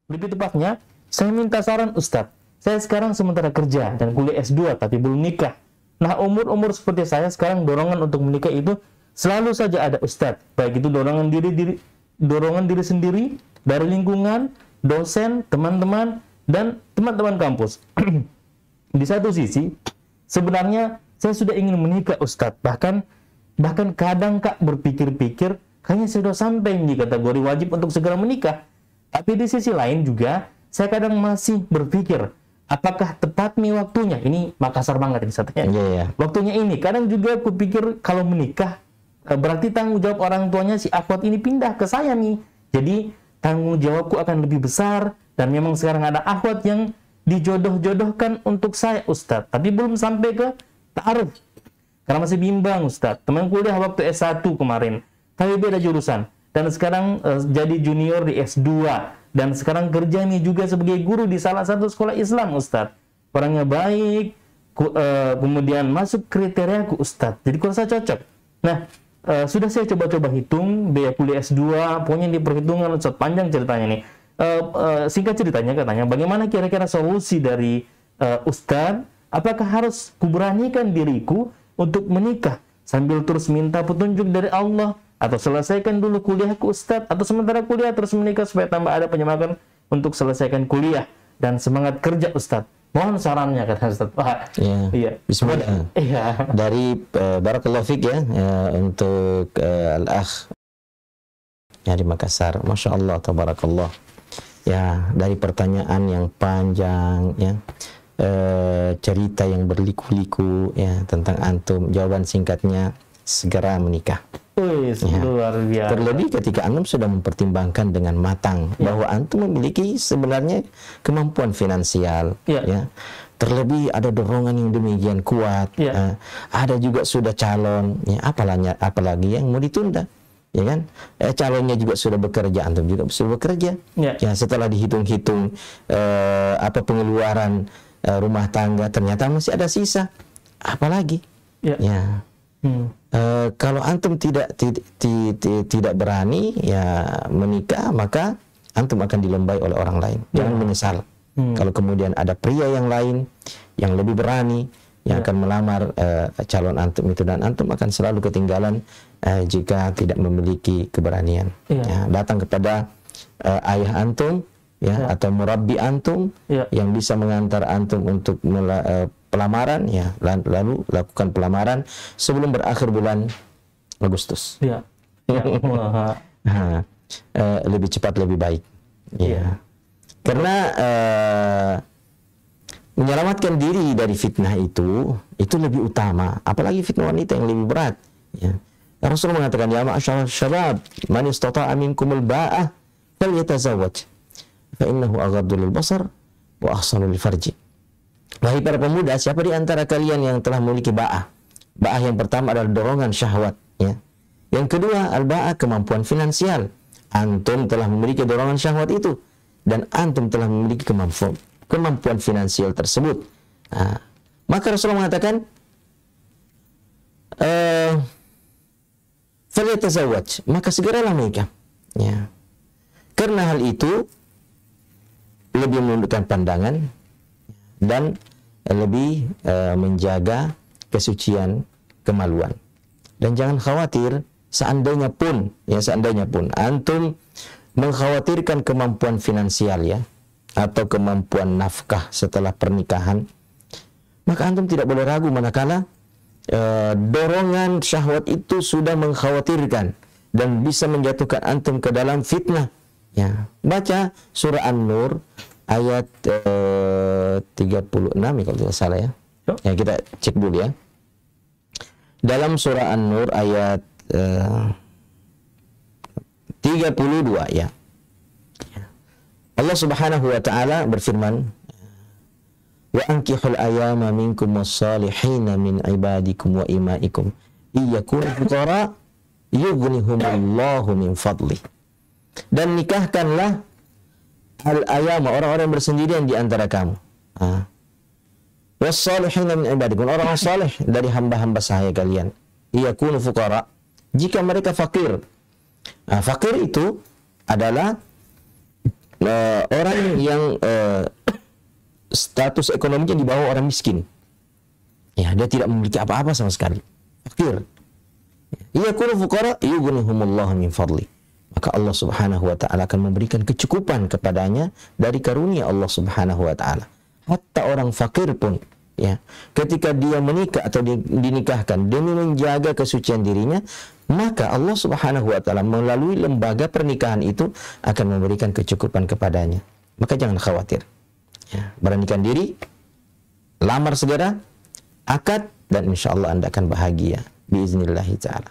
Lebih tepatnya, saya minta saran Ustadz. Saya sekarang sementara kerja dan kuliah S2 tapi belum nikah. Nah, umur-umur seperti saya sekarang dorongan untuk menikah itu selalu saja ada Ustadz. Baik itu dorongan diri sendiri, dari lingkungan, dosen, teman-teman, dan teman-teman kampus. Di satu sisi, sebenarnya saya sudah ingin menikah Ustadz. Bahkan kadang Kak berpikir-pikir, kayaknya saya sudah sampai di kategori wajib untuk segera menikah. Tapi di sisi lain juga, saya kadang masih berpikir, apakah tepat nih waktunya? Ini Makassar banget ini satunya. Waktunya ini. Kadang juga aku pikir kalau menikah, berarti tanggung jawab orang tuanya si akhwat ini pindah ke saya nih. Jadi tanggung jawabku akan lebih besar. Dan memang sekarang ada akhwat yang dijodoh-jodohkan untuk saya Ustadz. Tapi belum sampai ke ta'aruf. Karena masih bimbang Ustadz. Teman kuliah waktu S1 kemarin. Tapi beda jurusan. Dan sekarang jadi junior di S2. Dan sekarang kerja nih juga sebagai guru di salah satu sekolah Islam, Ustadz. Orangnya baik, kemudian masuk kriteriaku, Ustadz. Jadi kurasa cocok. Nah, sudah saya coba-coba hitung, biaya kuliah S2, pokoknya diperhitungkan, Ustadz, panjang ceritanya nih. Singkat ceritanya katanya, bagaimana kira-kira solusi dari Ustadz? Apakah harus kuberanikan diriku untuk menikah sambil terus minta petunjuk dari Allah? Atau selesaikan dulu kuliahku Ustadz, atau sementara kuliah terus menikah supaya tambah ada penyemangat untuk selesaikan kuliah dan semangat kerja Ustadz. Mohon sarannya kata Ustadz. Wah, iya. Bismillah. Iya. Dari barakallahu fiik ya, untuk al-akh dari Makassar. Masya Allah, tabarakallah. Ya, dari pertanyaan yang panjang ya, cerita yang berliku-liku ya tentang antum, jawaban singkatnya segera menikah. Luar biasa. Terlebih ketika antum sudah mempertimbangkan dengan matang bahwa antum memiliki sebenarnya kemampuan finansial, ya. Terlebih ada dorongan yang demikian kuat, ada juga sudah calon, ya, apalagi yang mau ditunda, ya kan? Calonnya juga sudah bekerja, antum juga sudah bekerja, ya. Setelah dihitung-hitung apa pengeluaran rumah tangga, ternyata masih ada sisa, apalagi, ya. Kalau antum tidak berani ya menikah, maka antum akan dilembai oleh orang lain. Jangan menyesal. Kalau kemudian ada pria yang lain yang lebih berani yang akan melamar calon antum itu, dan antum akan selalu ketinggalan jika tidak memiliki keberanian. Ya, datang kepada ayah antum ya, atau murabbi antum yang bisa mengantar antum untuk pelamaran, ya, lalu lakukan pelamaran sebelum berakhir bulan Agustus. Lebih cepat lebih baik. Karena menyelamatkan diri dari fitnah itu lebih utama, apalagi fitnah wanita yang lebih berat. Ya. Rasulullah mengatakan, ya ma'asyar syabab, man istata'a minkumul ba'ah falyatazawwaj, fa innahu aghaddu lil basar wa ahsanu lil farji. Wahai para pemuda, siapa di antara kalian yang telah memiliki ba'ah? Ba'ah yang pertama adalah dorongan syahwat, ya. Yang kedua, al-ba'ah, kemampuan finansial. Antum telah memiliki dorongan syahwat itu, dan antum telah memiliki kemampuan finansial tersebut. Maka Rasulullah mengatakan, falyatazawwaj, maka segeralah menikah. Ya. Karena hal itu lebih menundukkan pandangan dan lebih menjaga kesucian kemaluan. Dan jangan khawatir, seandainya pun antum mengkhawatirkan kemampuan finansial, ya, atau kemampuan nafkah setelah pernikahan, maka antum tidak boleh ragu manakala dorongan syahwat itu sudah mengkhawatirkan dan bisa menjatuhkan antum ke dalam fitnah. Ya, baca surah An-Nur ayat 36 ya kalau tidak salah, ya. Ya, kita cek dulu, ya. Dalam surah An-Nur ayat 32, ya. Allah Subhanahu wa taala berfirman, wa ankihul ayama minkum was-salihina min ibadikum wa imaikum iyakunu fuqara yughnihumullahu min fadli. Dan nikahkanlah al-ayama, orang-orang bersendirian di antara kamu. Was-salihina min ibadikum, orang-orang saleh dari hamba-hamba sahaya kalian. Iyakunu fuqara, jika mereka fakir. Fakir itu adalah orang yang status ekonominya di bawah orang miskin. Ya, dia tidak memiliki apa-apa sama sekali. Fakir. Yakunu fuqara yughnihumullahu min fadli. Maka Allah Subhanahu wa taala akan memberikan kecukupan kepadanya dari karunia Allah Subhanahu wa taala. Hatta orang fakir pun, ya, ketika dia menikah atau dinikahkan demi menjaga kesucian dirinya, maka Allah Subhanahu wa taala melalui lembaga pernikahan itu akan memberikan kecukupan kepadanya. Maka jangan khawatir. Ya, beranikan diri, lamar segera, akad, dan insya Allah Anda akan bahagia biiznillah ta'ala.